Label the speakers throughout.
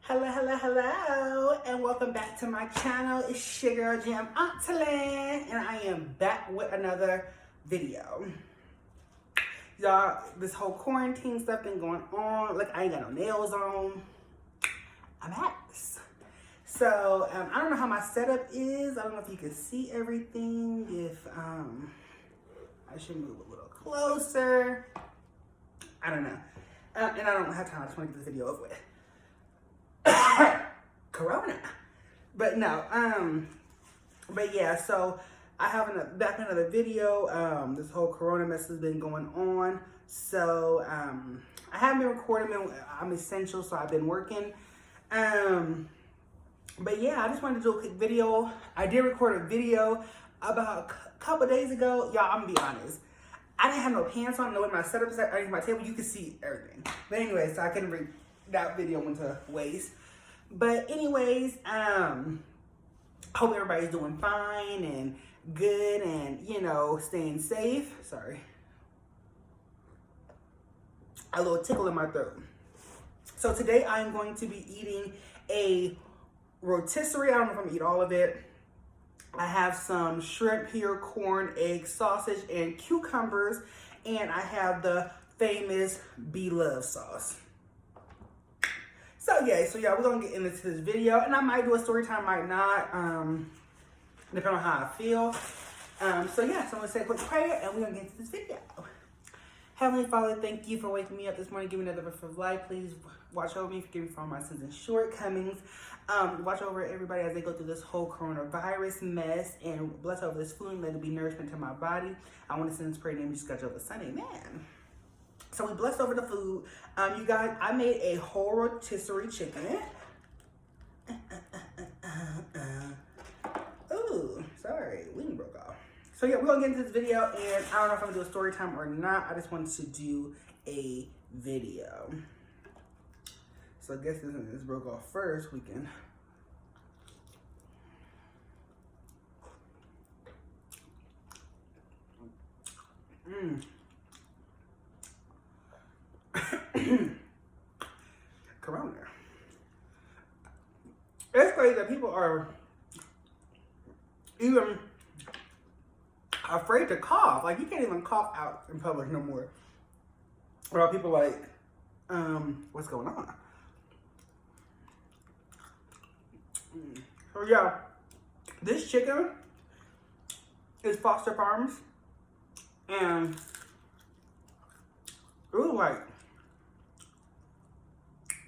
Speaker 1: Hello, and welcome back to my channel. It's your girl Jam Auntland, and I am back with another video. Y'all, this whole quarantine stuff been going on. Look, I ain't got no nails on. I'm back. So, I don't know how my setup is. I don't know if you can see everything. If, I should move a little closer. I don't know. And I don't have time. I just want to get this video over with. Corona. But no, but yeah, so I have back another video. This whole Corona mess has been going on. So, I haven't been recording. I'm essential, so I've been working. But yeah, I just wanted to do a quick video. I did record a video about a couple days ago. Y'all, I'm gonna be honest. I didn't have no pants on, no way my setup is underneath my table. You can see everything. But anyway, so I couldn't bring that video into waste. But anyways, hope everybody's doing fine and good and, you know, staying safe. Sorry. A little tickle in my throat. So today I'm going to be eating a rotisserie. I don't know if I'm gonna eat all of it. I have some shrimp here, corn, egg, sausage, and cucumbers. And I have the famous bloves sauce. So yeah, we're gonna get into this video, and I might do a story time, might not, depending on how I feel. So I'm gonna say a quick prayer, and we're gonna get into this video. Heavenly Father, thank you for waking me up this morning, giving me another breath of life. Please watch over me, forgive me for all my sins and shortcomings. Watch over everybody as they go through this whole coronavirus mess, and bless over this food and let it be nourishment to my body. I want to send this prayer in the name of Jesus, God, Jehovah, Son, amen. So we blessed over the food. You guys, I made a whole rotisserie chicken. Ooh, sorry, wing broke off. So yeah, we're gonna get into this video, and I don't know if I'm gonna do a story time or not. I just wanted to do a video. So I guess since this broke off first, we can. Corona. It's crazy that people are even afraid to cough. Like, you can't even cough out in public no more. Or people like, what's going on? So yeah, this chicken is Foster Farms, and it was like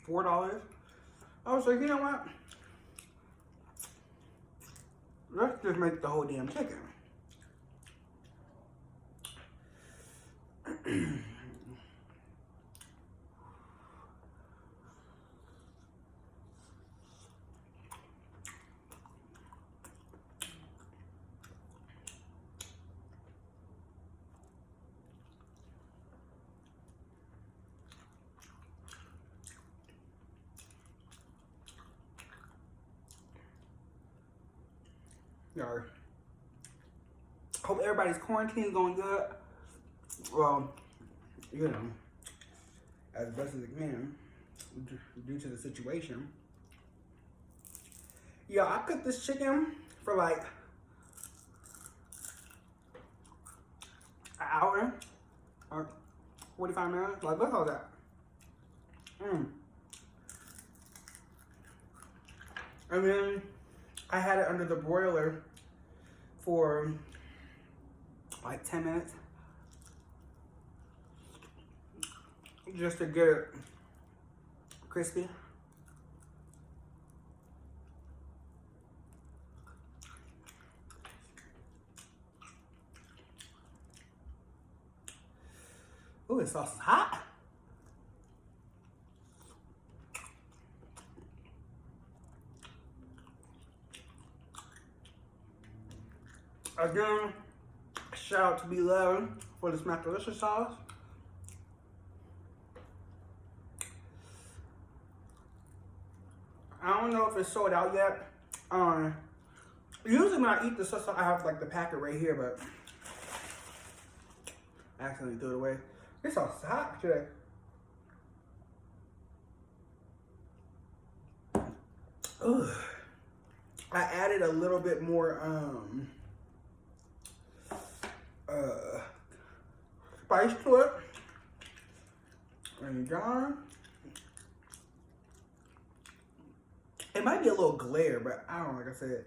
Speaker 1: $4. I was like, you know what? Let's just make the whole damn chicken. Sorry. Hope everybody's quarantine going good. Well, you know, as best as it can, due to the situation. Yeah, I cooked this chicken for like an hour or 45 minutes. Like, look at all that. And then I had it under the broiler for like 10 minutes. Just to get it crispy. Ooh, this sauce is hot. Again, shout out to B11 for this Macaroni sauce. I don't know if it's sold out yet. Usually when I eat the sauce, I have like the packet right here, but I accidentally threw it away. This sauce is hot today. Ugh. I added a little bit more spice to it. And John, it might be a little glare, but I don't know, like I said,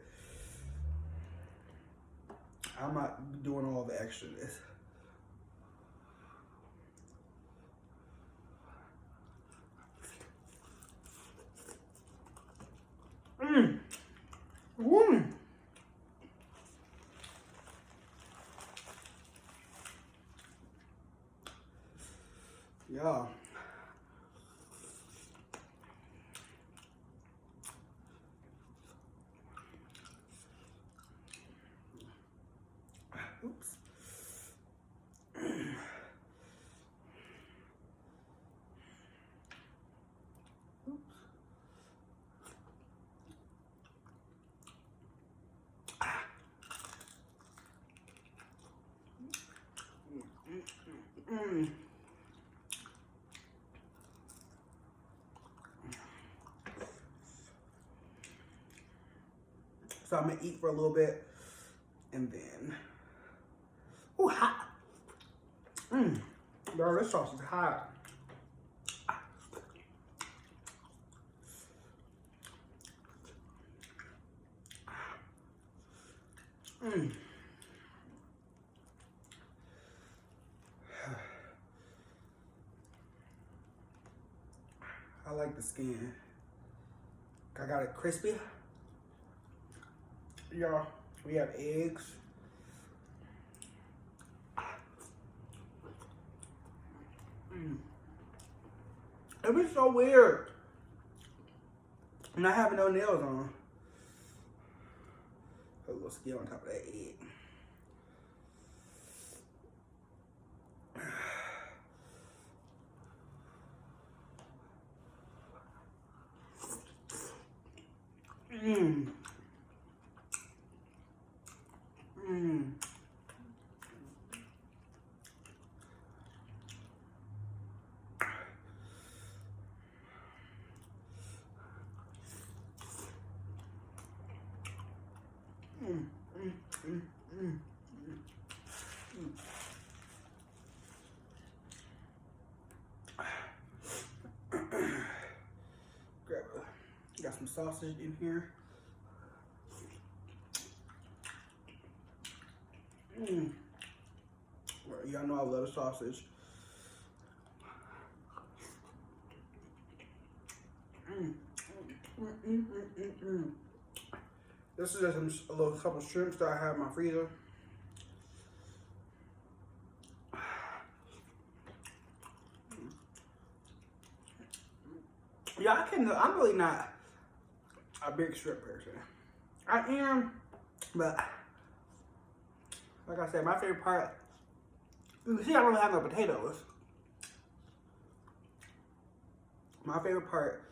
Speaker 1: I'm not doing all the extraness. Mmm. Mmm. Yeah. Oops. Mm. So I'm gonna eat for a little bit and then, ooh, hot. Mmm. Girl, this sauce is hot. Mmm. I like the skin. I got it crispy. Y'all, we have eggs. Mm. It was so weird. Not having no nails on. Put a little skin on top of that egg. Mmm. Mmm. Mm, mm, mm, mm, mm. Grab got some sausage in here. Mm. Y'all know I love sausage. Mm. Mm, mm, mm, mm, mm. This is just a little couple shrimps that I have in my freezer. Yeah, I'm really not a big shrimp person. I am, but like I said, my favorite part, you can see I don't have no potatoes. My favorite part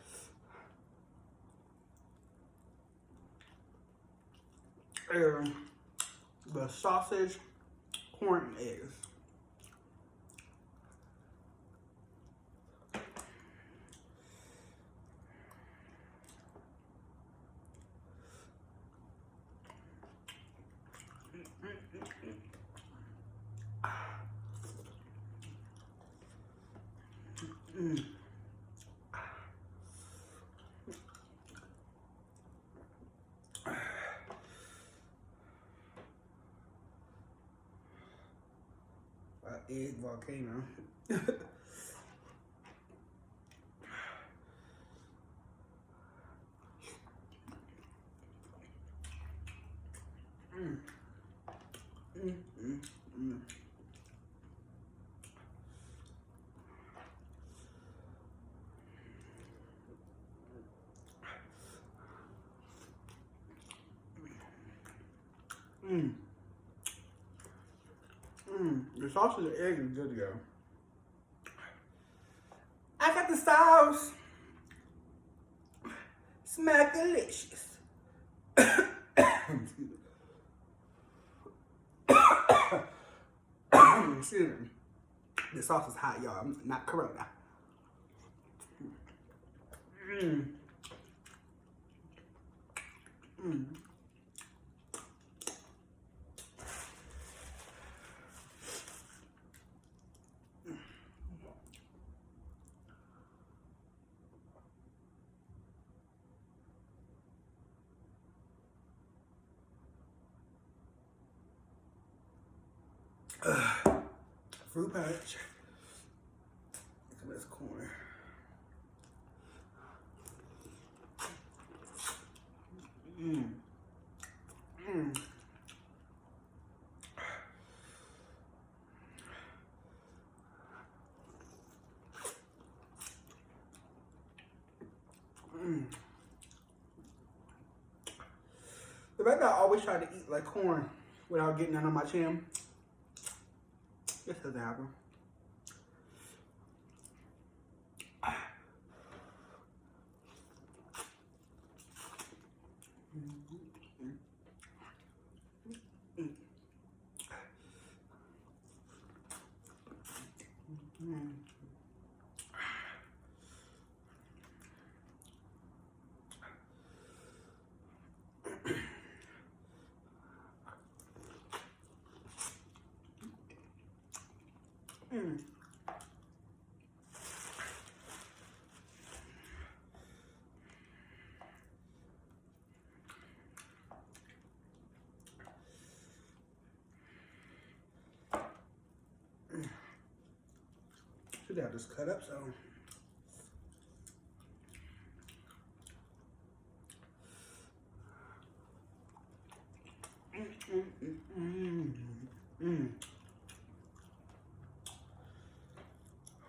Speaker 1: is the sausage, corn, and eggs. Mm. Egg volcano. Mm. Mm, mm, mm. Mm. Mm. The sausage and egg is good to go. I got the sauce. Smell delicious. Excuse me. The sauce is hot, y'all. I'm not Corona. Mm. Fruit punch. Look at this corner. The fact that I always try to eat like corn without getting none on my chin, this doesn't happen. Should have this cut up so.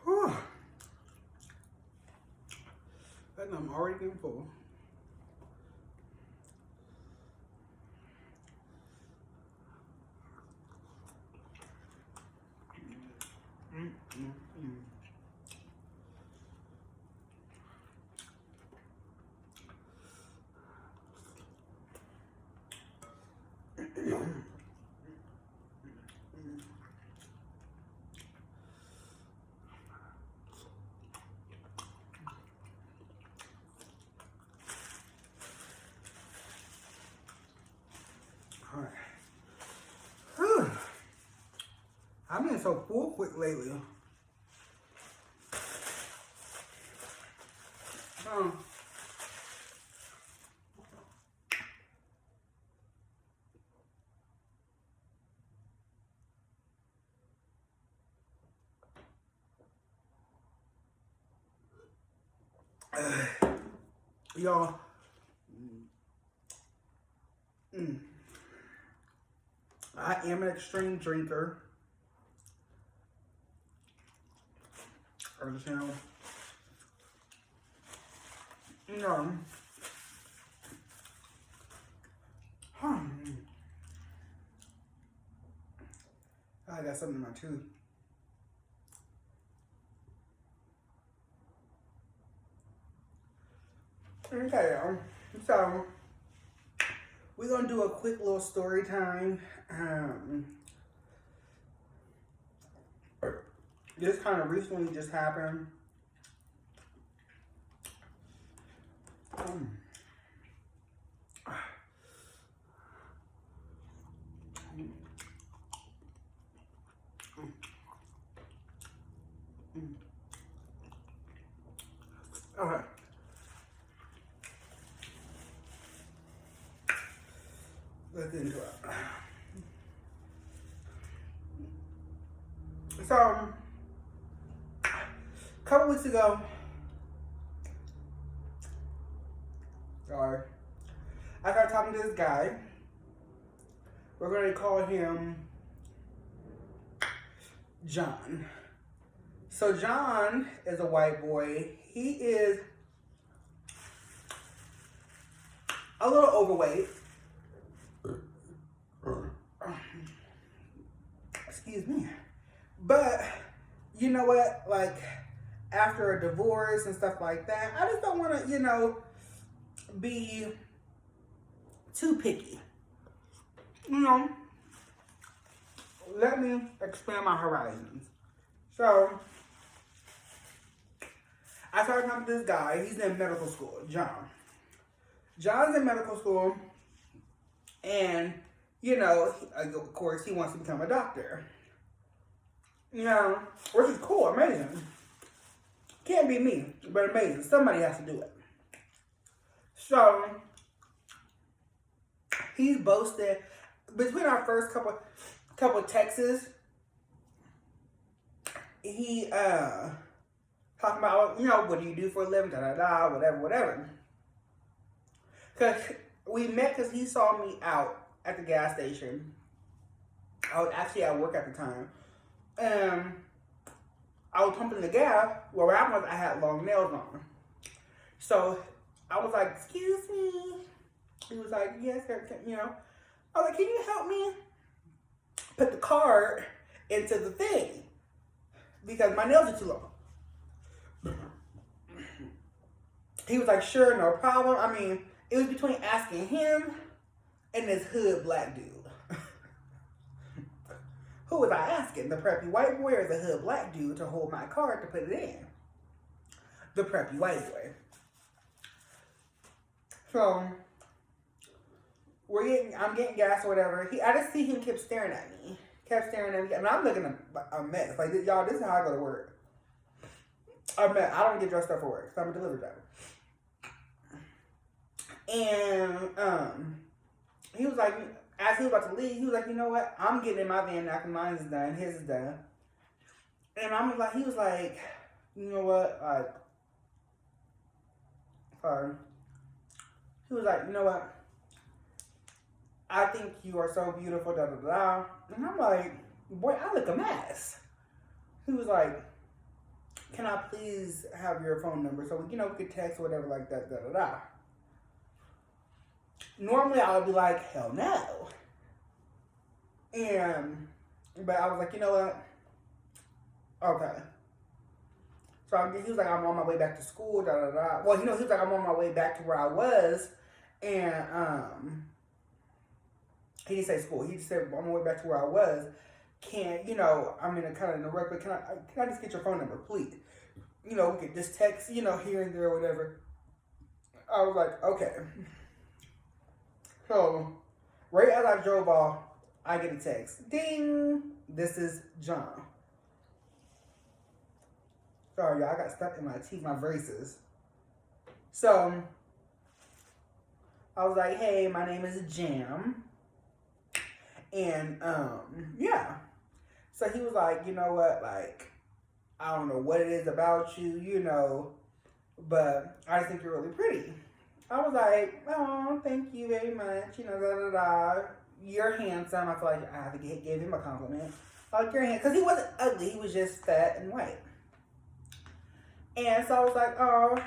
Speaker 1: Whew. And I'm already getting full. All right. Whew. I've been so full quick lately. Y'all, I am an extreme drinker. Understand? No. I got something in my tooth. Okay, so we're gonna do a quick little story time. This kind of recently just happened. Okay. Let's get into it. So, a couple weeks ago, I started talking to this guy. We're going to call him John. So John is a white boy. He is a little overweight. Excuse me. But you know what? Like, after a divorce and stuff like that, I just don't want to, be too picky. Let me expand my horizons. So, I started talking to this guy. He's in medical school, John. John's in medical school, And, of course, he wants to become a doctor. Which is cool, amazing. Can't be me, but amazing. Somebody has to do it. So, he's boasted. Between our first couple texts, he talking about, what do you do for a living, whatever. Because we met because he saw me out at the gas station. I was actually at work at the time. I was pumping the gas. Well, what happened was I had long nails on. So I was like, excuse me. He was like, yes, I was like, can you help me put the card into the thing? Because my nails are too long. He was like, sure, no problem. I mean, it was between asking him and this hood black dude. Who was I asking? The preppy white boy or the hood black dude to hold my card to put it in? The preppy white boy. So, I'm getting gas or whatever. I just see him kept staring at me. And I'm looking a mess. Like, y'all, this is how I go to work. I don't get dressed up for work. So I'm a delivery driver. And he was like, as he was about to leave, he was like, you know what? I'm getting in my van now because mine is done. His is done. And he was like, you know what? He was like, you know what? I think you are so beautiful, da da da. And I'm like, boy, I look a mess. He was like, can I please have your phone number so we could text or whatever like that, da da da. Normally I would be like, hell no. But I was like, you know what? Okay. So he was like, I'm on my way back to school, da da da. Well, he was like, I'm on my way back to where I was, and he didn't say school. He just said, I'm on my way back to where I was. I'm in a wreck, but can I just get your phone number, please? We could just text, here and there or whatever. I was like, okay. So, right as I drove off, I get a text. Ding! This is John. Sorry, y'all. I got stuck in my teeth, my braces. So, I was like, hey, my name is Jam. And, yeah. So he was like, you know what? Like, I don't know what it is about you, but I just think you're really pretty. I was like, oh, thank you very much, da da da. You're handsome. I feel like I have to give him a compliment. Like, you're handsome. Because he wasn't ugly. He was just fat and white. And so I was like, oh,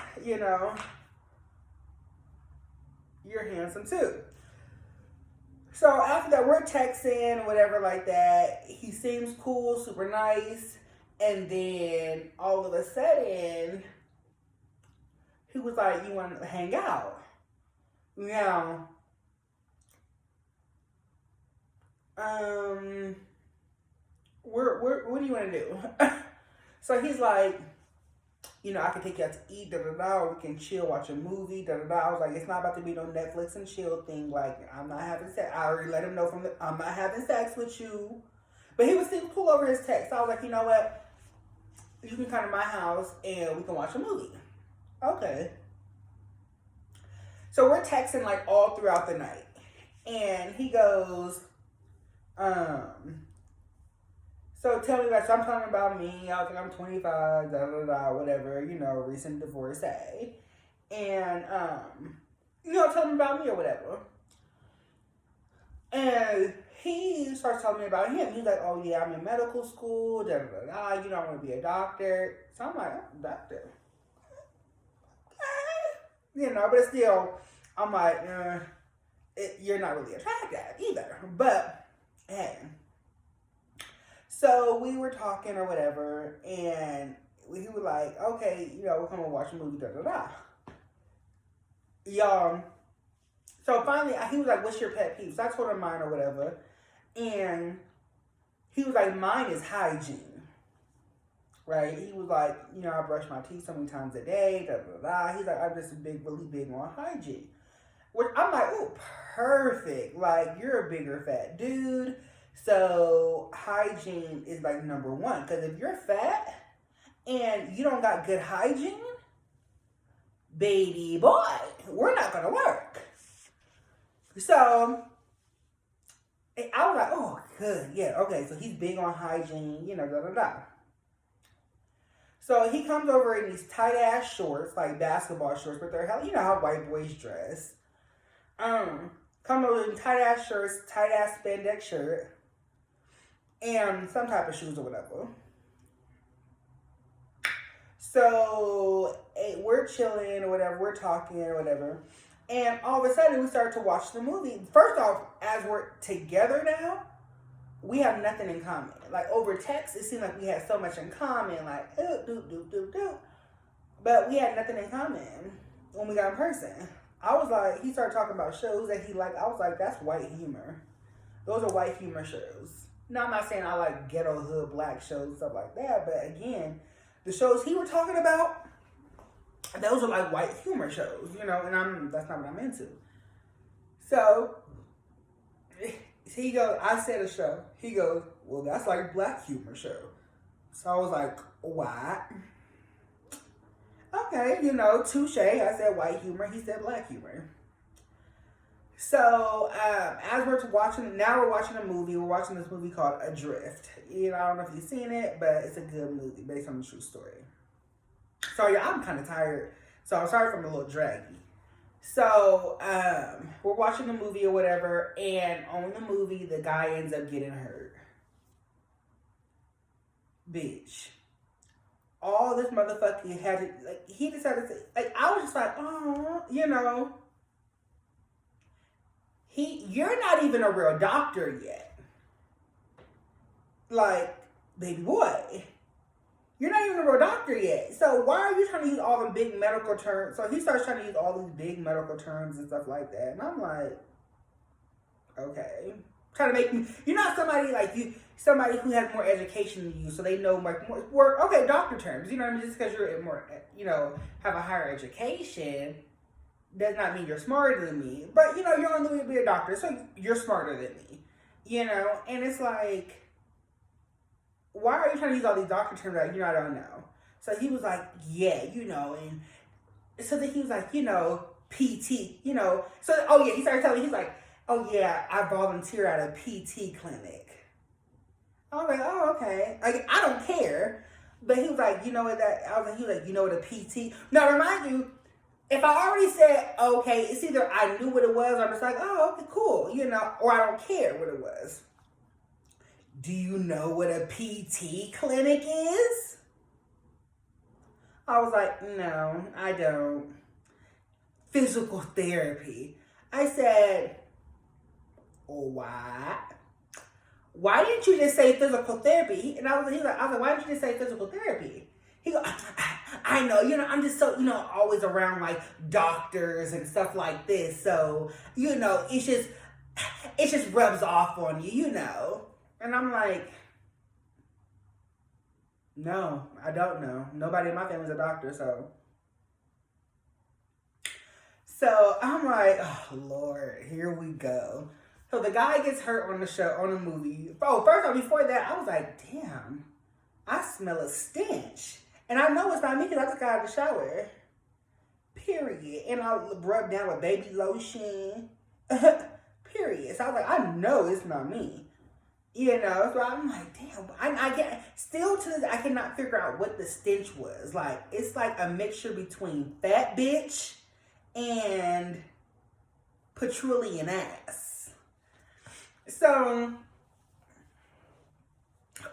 Speaker 1: you're handsome too. So after that, we're texting, whatever like that. He seems cool, super nice. And then all of a sudden, he was like, you want to hang out? What do you want to do? So he's like, I can take you out to eat, da da da, we can chill, watch a movie, da da da. I was like, it's not about to be no Netflix and chill thing. Like, I'm not having sex. I already let him know I'm not having sex with you. But he was still cool over his text. So I was like, you know what? You can come to my house and we can watch a movie. Okay. So we're texting like all throughout the night. And he goes, so tell me about, so I'm talking about me. I was like, I'm 25, da da da, whatever, recent divorcee. And, tell me about me or whatever. And he starts telling me about him. He's like, oh yeah, I'm in medical school, da da da, I want to be a doctor. So I'm like, I'm a doctor. Okay. But still, I'm like, you're not really attractive either. But, hey. So we were talking or whatever, and he was like, okay, we're coming to watch a movie, da da da. Y'all, so finally, he was like, what's your pet peeve? So I told him mine or whatever, and he was like, mine is hygiene, right? He was like, I brush my teeth so many times a day, da da da. He's like, I'm just really big on hygiene. Which I'm like, ooh, perfect. Like, you're a bigger fat dude. So hygiene is like number one. Because if you're fat and you don't got good hygiene, baby boy, we're not gonna work. So I was like, oh, good, yeah, okay. So he's big on hygiene, da da da. So he comes over in these tight ass shorts, like basketball shorts, but they're hell, how white boys dress. Come over in tight ass shirts, tight ass spandex shirt, and some type of shoes or whatever. So we're chilling or whatever, we're talking or whatever. And all of a sudden we start to watch the movie. First off, as we're together now, we have nothing in common. Like over text, it seemed like we had so much in common, like but we had nothing in common when we got in person. I was like, he started talking about shows that he liked. I was like, that's white humor. Those are white humor shows. Now, I'm not saying I like ghetto hood black shows, stuff like that, but again, the shows he was talking about, those are like white humor shows, and that's not what I'm into. So he goes, I said a show. He goes, well, that's like black humor show. So I was like, what? Okay, touche. I said white humor. He said black humor. So as we're watching a movie. We're watching this movie called Adrift. I don't know if you've seen it, but it's a good movie based on a true story. Sorry, I'm kind of tired, so I'm sorry if I'm a little draggy. So we're watching the movie or whatever, and on the movie, the guy ends up getting hurt. Bitch. All this motherfucker had to, he decided to, I was just like, oh, you're not even a real doctor yet. Like, baby boy, you're not even a real doctor yet. So why are you trying to use all the big medical terms? So he starts trying to use all these big medical terms and stuff like that. And I'm like, okay. Trying to make me, you're not somebody like you, somebody who has more education than you, so they know more okay, doctor terms. You know what I mean? Just because you're more, have a higher education does not mean you're smarter than me. But, you're on the way to be a doctor, so you're smarter than me. And it's like, why are you trying to use all these doctor terms that, I don't know? So he was like, yeah, and so then he was like, PT, So, oh yeah, he started telling me, he's like, oh yeah, I volunteer at a PT clinic. I was like, oh, okay. Like, I don't care. But he was like, he was like, what a PT? Now, remind you, if I already said, okay, it's either I knew what it was, or I'm just like, oh, okay, cool, or I don't care what it was. Do you know what a PT clinic is? I was like, no, I don't. Physical therapy. I said, what? Why didn't you just say physical therapy? And I was like, why didn't you just say physical therapy? He goes, I know, I'm just so, always around like doctors and stuff like this. So, it just rubs off on you, And I'm like, no, I don't know. Nobody in my family's a doctor, so. So I'm like, oh Lord, here we go. So the guy gets hurt on the movie. Oh, first of all, before that, I was like, damn, I smell a stench. And I know it's not me because I just got out of the shower. Period. And I rubbed down with baby lotion. Period. So I was like, I know it's not me. So I'm like, damn. I get, still to this, I cannot figure out what the stench was. Like, it's like a mixture between fat bitch and petroleum ass. So,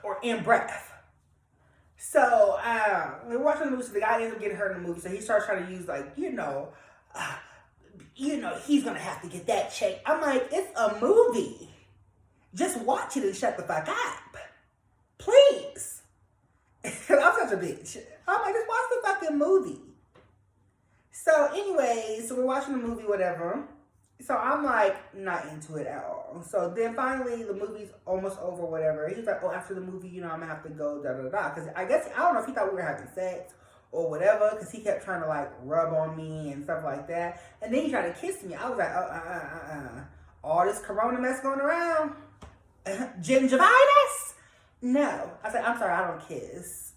Speaker 1: or in breath. So, we're watching the movie, so the guy ends up getting hurt in the movie, so he starts trying to use, like, he's gonna have to get that check. I'm like, it's a movie. Just watch it and shut the fuck up. Please. Because I'm such a bitch. I'm like, just watch the fucking movie. So, anyways, so we're watching the movie, whatever. So I'm like, not into it at all. So then finally the movie's almost over, whatever. He's like, oh, after the movie, I'm gonna have to go, da da da. Because I guess, I don't know if he thought we were having sex or whatever, because he kept trying to like rub on me and stuff like that. And then he tried to kiss me. I was like, all this corona mess going around, gingivitis? No. I said, I'm sorry, I don't kiss.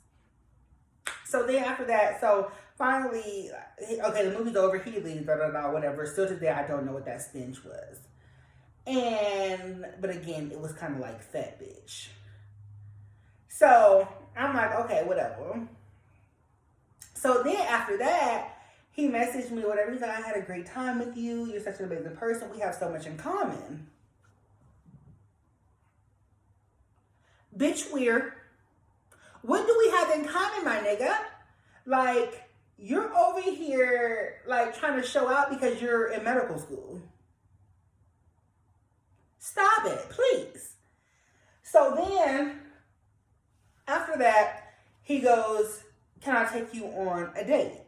Speaker 1: So then after that, so finally, okay, the movie's over, he leaves, whatever. Still today, I don't know what that stench was. But again, it was kind of like fat bitch. So I'm like, okay, whatever. So then after that, he messaged me, whatever. He's like, I had a great time with you. You're such an amazing person. We have so much in common. Bitch, weird. What do we have in common, my nigga? Like, you're over here, like, trying to show out because you're in medical school. Stop it, please. So then, after that, he goes, can I take you on a date?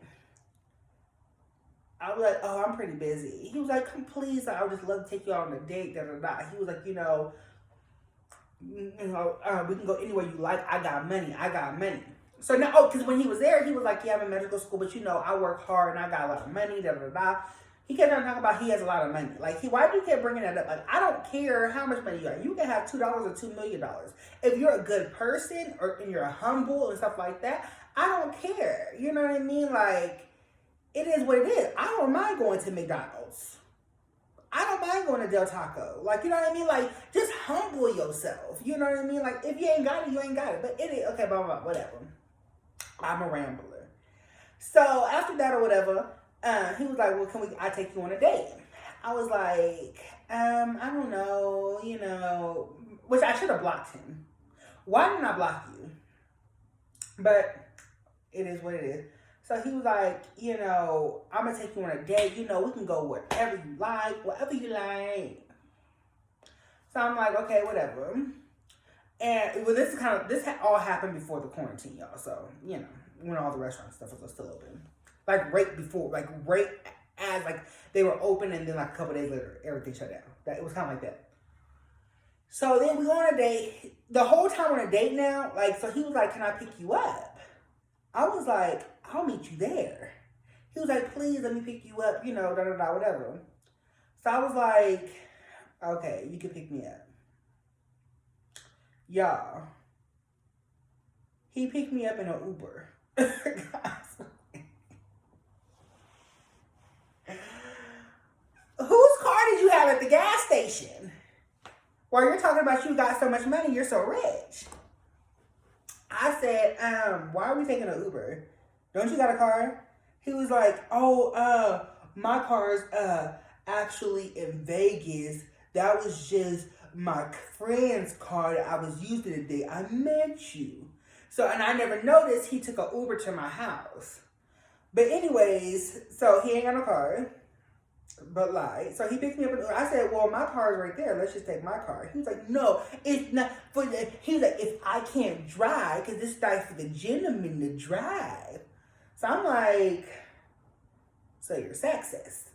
Speaker 1: I was like, oh, I'm pretty busy. He was like, come please, I would just love to take you on a date, He was like, we can go anywhere you like. I got money. So now, because when he was there, he was like, yeah, I'm in medical school, but I work hard and I got a lot of money, He kept on talking about he has a lot of money. Like, why do you keep bringing that up? Like, I don't care how much money you got. You can have $2 or $2 million. If you're a good person and you're humble and stuff like that, I don't care. You know what I mean? Like, it is what it is. I don't mind going to McDonald's. I don't mind going to Del Taco. Like, you know what I mean? Like, just humble yourself. You know what I mean? Like, if you ain't got it, you ain't got it. But it is, okay, blah, blah, blah, whatever. I'm a rambler. So, after that or whatever, he was like, well, I take you on a date? I was like, I don't know, which I should have blocked him. Why didn't I block you? But it is what it is. So he was like, I'm going to take you on a date. We can go wherever you like. So I'm like, okay, whatever. And well, this all happened before the quarantine, y'all. So, when all the restaurant stuff was still open. Like right before, like right as like they were open, and then like a couple days later, everything shut down. It was kind of like that. So then we go on a date. The whole time on a date now, like, so he was like, can I pick you up? I was like, I'll meet you there. He was like, please let me pick you up, whatever. So I was like, okay, you can pick me up. Y'all, he picked me up in an Uber. Whose car did you have at the gas station? While you're talking about you got so much money, you're so rich. I said, why are we taking an Uber? Don't you got a car? He was like, oh, my car's actually in Vegas. That was just my friend's car that I was using today. I met you. So, and I never noticed he took an Uber to my house. But anyways, so he ain't got no car. But like, so he picked me up. I said, well, my car's right there. Let's just take my car. He was like, no, it's not for the. He was like, if I can't drive, because this is for the gentleman to drive. So I'm like, so you're sexist.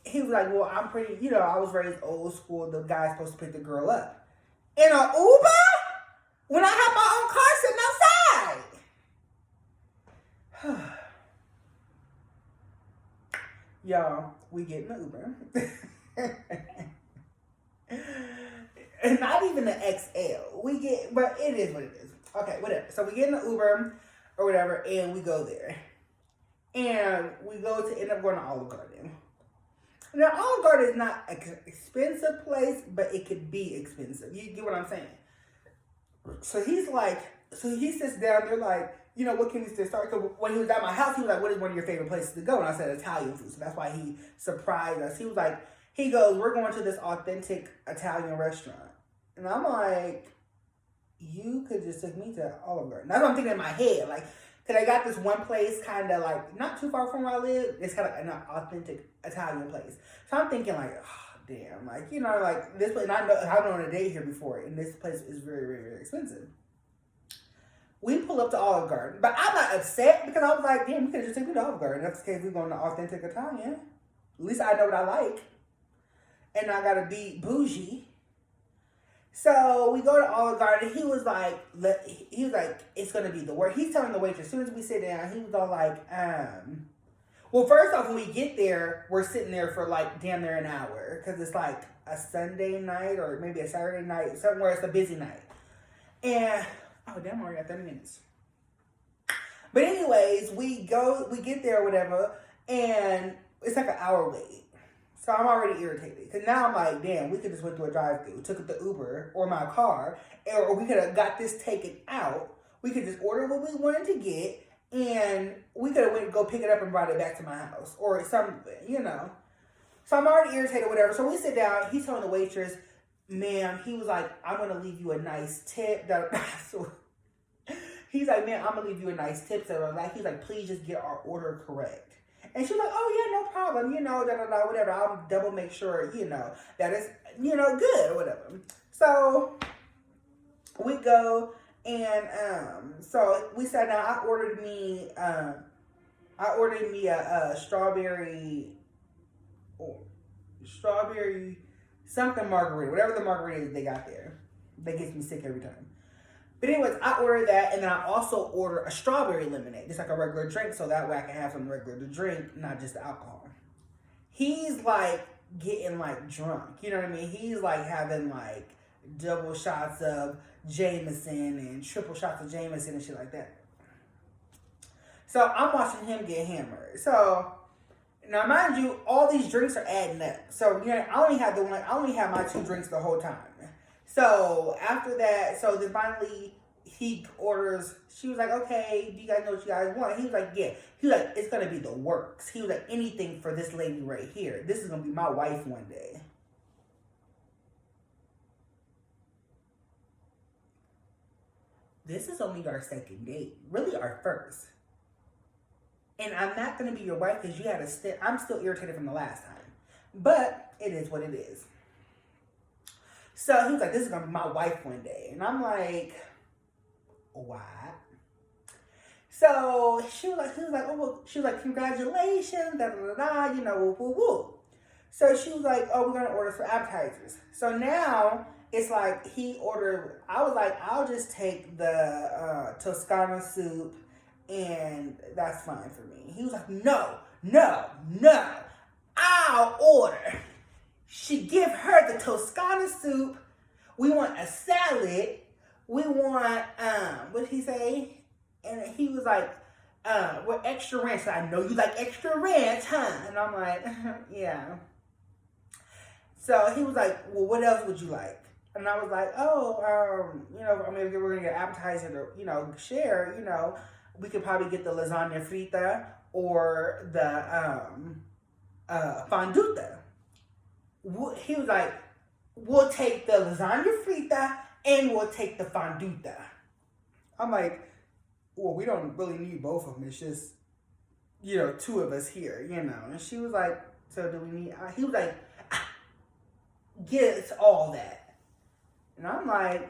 Speaker 1: He was like, well, I'm pretty, I was raised old school. The guy's supposed to pick the girl up. In an Uber? When I have my own car sitting outside. Y'all, we get in the Uber. And not even the XL. But it is what it is. Okay, whatever. So we get in the Uber or whatever, and we go there. And we end up going to Olive Garden. Now, Olive Garden is not an expensive place, but it could be expensive. You get what I'm saying? So he sits down there like, what can we start? Because when he was at my house, he was like, what is one of your favorite places to go? And I said, Italian food. So that's why he surprised us. He was like, he goes, we're going to this authentic Italian restaurant. And I'm like, you could just take me to Olive Garden. That's what I'm thinking in my head. Like, because I got this one place kind of like, not too far from where I live. It's kind of an authentic Italian place. So I'm thinking like, oh, damn. Like, like this place, and I've been on a date here before. And this place is very, very, very expensive. We pull up to Olive Garden. But I'm not upset because I was like, damn, you could just take me to Olive Garden. That's the case we're going to authentic Italian. At least I know what I like. And I got to be bougie. So we go to Olive Garden. He was like, it's gonna be the worst. He's telling the waitress as soon as we sit down. He was all like, well, first off, when we get there, we're sitting there for like damn near an hour because it's like a Sunday night or maybe a Saturday night, somewhere it's a busy night. And oh damn, I already got 30 minutes. But anyways, we get there or whatever, and it's like an hour wait. So I'm already irritated. Because now I'm like, damn, we could just went to a drive-thru, took the Uber or my car, or we could have got this taken out. We could just order what we wanted to get, and we could have went to go pick it up and brought it back to my house. Or something, you know. So I'm already irritated, whatever. So we sit down. He's telling the waitress, ma'am, he was like, I'm going to leave you a nice tip. So he's like, man, I'm going to leave you a nice tip. So he's like, please just get our order correct. And she's like, oh, yeah, no problem, you know, whatever. I'll double make sure, you know, that it's, you know, good or whatever. So we go and so we sat down. I ordered me a strawberry something margarita, whatever the margarita is they got there. That gets me sick every time. But anyways, I ordered that, and then I also ordered a strawberry lemonade, just like a regular drink, so that way I can have some regular to drink, not just alcohol. He's like getting like drunk, you know what I mean? He's like having like double shots of Jameson and triple shots of Jameson and shit like that. So I'm watching him get hammered. So now, mind you, all these drinks are adding up. So you know, I only had my 2 drinks the whole time. So after that, so then finally he orders, she was like, okay, do you guys know what you guys want? He was like, yeah. He was like, it's going to be the works. He was like, anything for this lady right here. This is going to be my wife one day. This is only our second date. Really our first. And I'm not going to be your wife because you had I'm still irritated from the last time. But it is what it is. So he was like, this is going to be my wife one day. And I'm like, what? So she was like, congratulations, da da da da, you know, woo woo woo. So she was like, oh, we're going to order for appetizers. So now it's like I was like, I'll just take the Toscana soup and that's fine for me. He was like, no, I'll order. She give her the Toscana soup. We want a salad. We want, what did he say? And he was like, with extra ranch. So I know you like extra ranch, huh? And I'm like, yeah. So he was like, well, what else would you like? And I was like, oh, you know, I mean, if we're going to get appetizer to, you know, share, you know, we could probably get the lasagna frita or the fonduta. He was like, we'll take the lasagna frita and we'll take the fonduta. I'm like, well, we don't really need both of them. It's just, you know, 2 of us here, you know. And she was like, so do we need, he was like, get all that. And I'm like,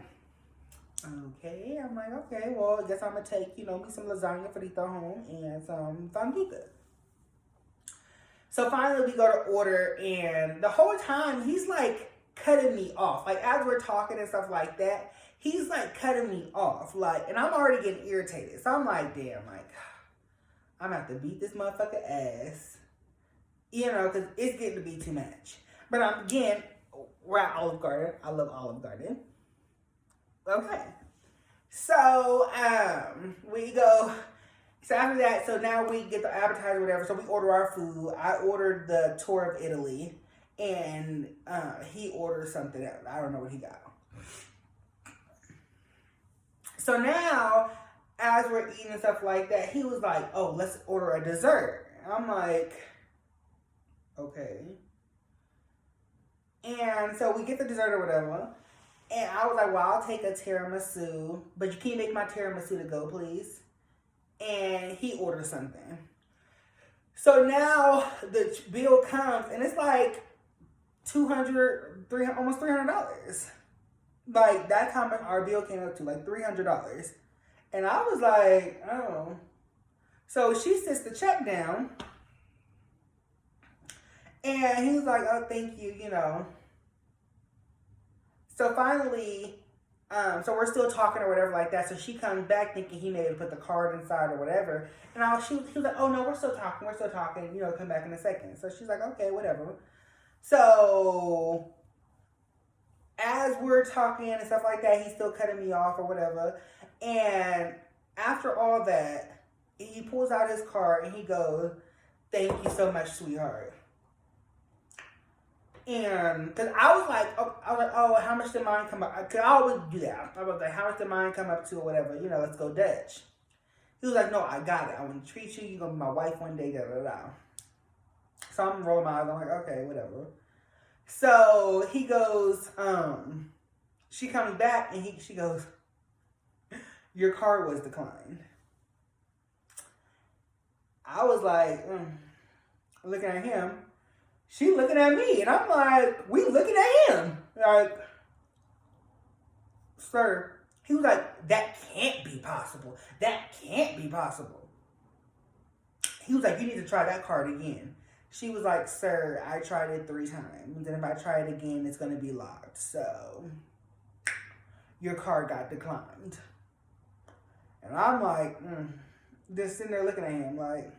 Speaker 1: okay. I'm like, okay, well, I guess I'm going to take, you know, me some lasagna frita home and some fonduta. So finally we go to order, and the whole time he's like cutting me off. Like as we're talking and stuff like that, he's like cutting me off. Like, and I'm already getting irritated. So I'm like, damn, like, I'm going to have to beat this motherfucker ass. You know, because it's getting to be too much. But again, we're at Olive Garden. I love Olive Garden. Okay. So, we go. So after that, so now we get the appetizer or whatever. So we order our food. I ordered the tour of Italy. And he ordered something else. I don't know what he got. So now, as we're eating and stuff like that, he was like, oh, let's order a dessert. And I'm like, okay. And so we get the dessert or whatever. And I was like, well, I'll take a tiramisu. But you can't make my tiramisu to go, please. And he ordered something. So now the bill comes, and it's like $200, $300, almost $300. Like, that time our bill came up to like $300. And I was like, oh. So she sits the check down. And he was like, oh, thank you, you know. So finally, so we're still talking or whatever like that. So she comes back thinking he may have put the card inside or whatever. And he was like, oh no, we're still talking, you know, come back in a second. So she's like, okay, whatever. So as we're talking and stuff like that, he's still cutting me off or whatever. And after all that, he pulls out his card and he goes, thank you so much, sweetheart. And because I was like, oh, how much did mine come up? Because I always do that. I was like, how much did mine come up to or whatever? You know, let's go Dutch. He was like, no, I got it. I want to treat you. You're going to be my wife one day, da, da, da. So I'm rolling my eyes. I'm like, okay, whatever. So he goes, she comes back and she goes, your card was declined. I was like, looking at him. She looking at me. And I'm like, we looking at him. Like, sir. He was like, that can't be possible. That can't be possible. He was like, you need to try that card again. She was like, sir, I tried it 3 times. And if I try it again, it's going to be locked. So, your card got declined. And I'm like, just sitting there looking at him like,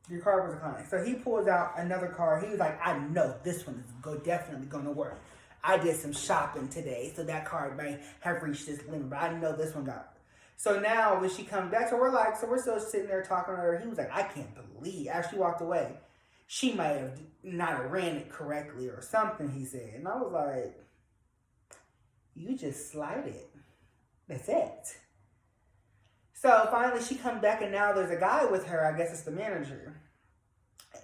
Speaker 1: your card was declined. So he pulls out another card. He was like, I know this one is definitely going to work. I did some shopping today, so that card may have reached this limit, but I know this one got. So now when she comes back, so we're still sitting there talking to her. He was like, I can't believe, as she walked away, she might have not ran it correctly or something, he said. And I was like, you just slide it. That's it. So finally she comes back and now there's a guy with her. I guess it's the manager.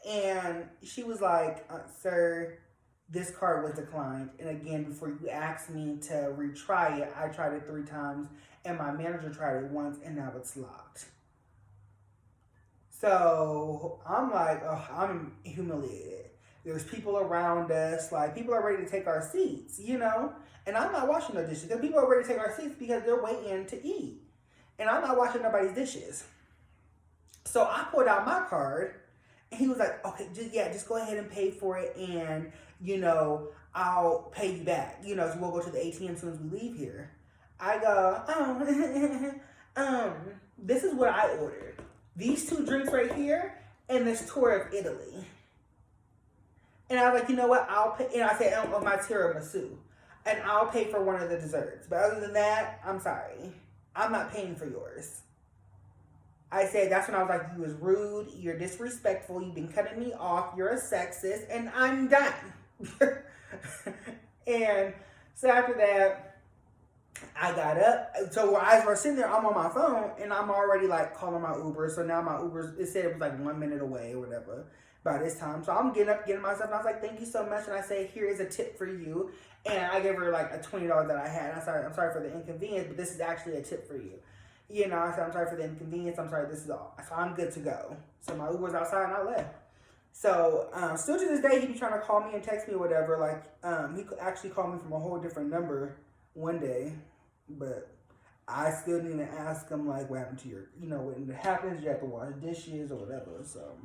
Speaker 1: And she was like, sir, this card was declined. And again, before you asked me to retry it, I tried it 3 times. And my manager tried it once and now it's locked. So I'm like, oh, I'm humiliated. There's people around us, like people are ready to take our seats, you know? And I'm not washing no dishes. Because people are ready to take our seats because they're waiting to eat. And I'm not washing nobody's dishes. So I pulled out my card. And he was like, okay, just go ahead and pay for it. And, you know, I'll pay you back. You know, so we'll go to the ATM as soon as we leave here. I go, this is what I ordered. These 2 drinks right here and this tour of Italy. And I was like, you know what? I'll pay. And I said, oh, my tiramisu. And I'll pay for one of the desserts. But other than that, I'm sorry. I'm not paying for yours. I said, that's when I was like, you was rude, you're disrespectful, you've been cutting me off, you're a sexist, and I'm done. And so after that, I got up. So as we're sitting there, I'm on my phone, and I'm already like calling my Uber. So now my Uber, it said it was like 1 minute away or whatever by this time. So I'm getting myself, and I was like, thank you so much. And I say, here is a tip for you. And I gave her like a $20 that I had. I'm sorry for the inconvenience, but this is actually a tip for you. You know, I said, I'm sorry for the inconvenience. I'm sorry, this is all. So I'm good to go. So my Uber's outside and I left. So still to this day, he be trying to call me and text me or whatever. Like, he could actually call me from a whole different number one day. But I still need to ask him, like, what happened to your, you know, when it happens, you have to wash dishes or whatever. So,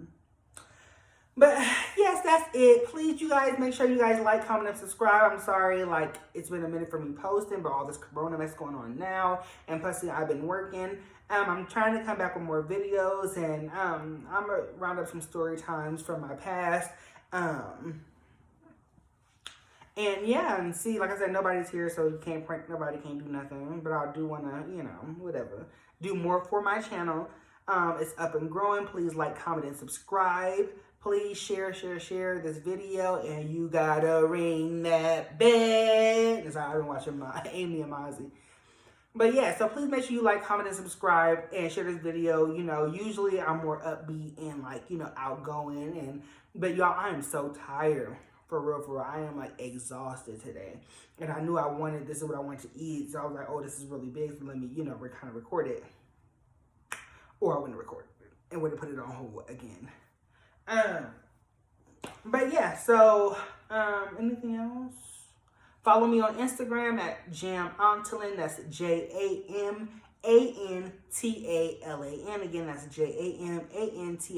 Speaker 1: but yes, that's it. Please, you guys, make sure you guys like, comment, and subscribe. I'm sorry, like, it's been a minute for me posting, but all this corona mess going on now. And plus, I've been working. I'm trying to come back with more videos. And I'm going to round up some story times from my past. And yeah, and see, like I said, nobody's here, so you can't prank nobody, can't do nothing. But I do want to, you know, whatever, do more for my channel. It's up and growing. Please like, comment, and subscribe. Please share this video, and you gotta ring that bell. That's how I've been watching my Amy and Mozzie. But yeah, so please make sure you like, comment, and subscribe, and share this video. You know, usually I'm more upbeat and like, you know, outgoing, but y'all, I am so tired. For real. I am like exhausted today. And I knew this is what I wanted to eat. So I was like, oh, this is really big. So let me, you know, kind of record it. Or I wouldn't record it and would have put it on hold again. But yeah, so, anything else? Follow me on Instagram at Jam Antolin. That's JAMANTOLIN. Jantalan. Again, that's Jantalan.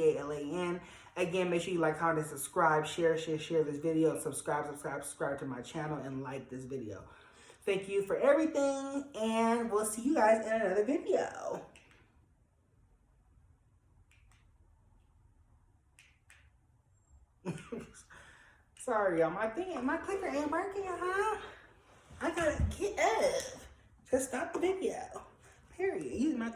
Speaker 1: Again, make sure you like, comment, and subscribe. Share this video. Subscribe to my channel and like this video. Thank you for everything, and we'll see you guys in another video. Sorry, y'all. My clicker ain't working, huh? I gotta get up to stop the video. Period. Use my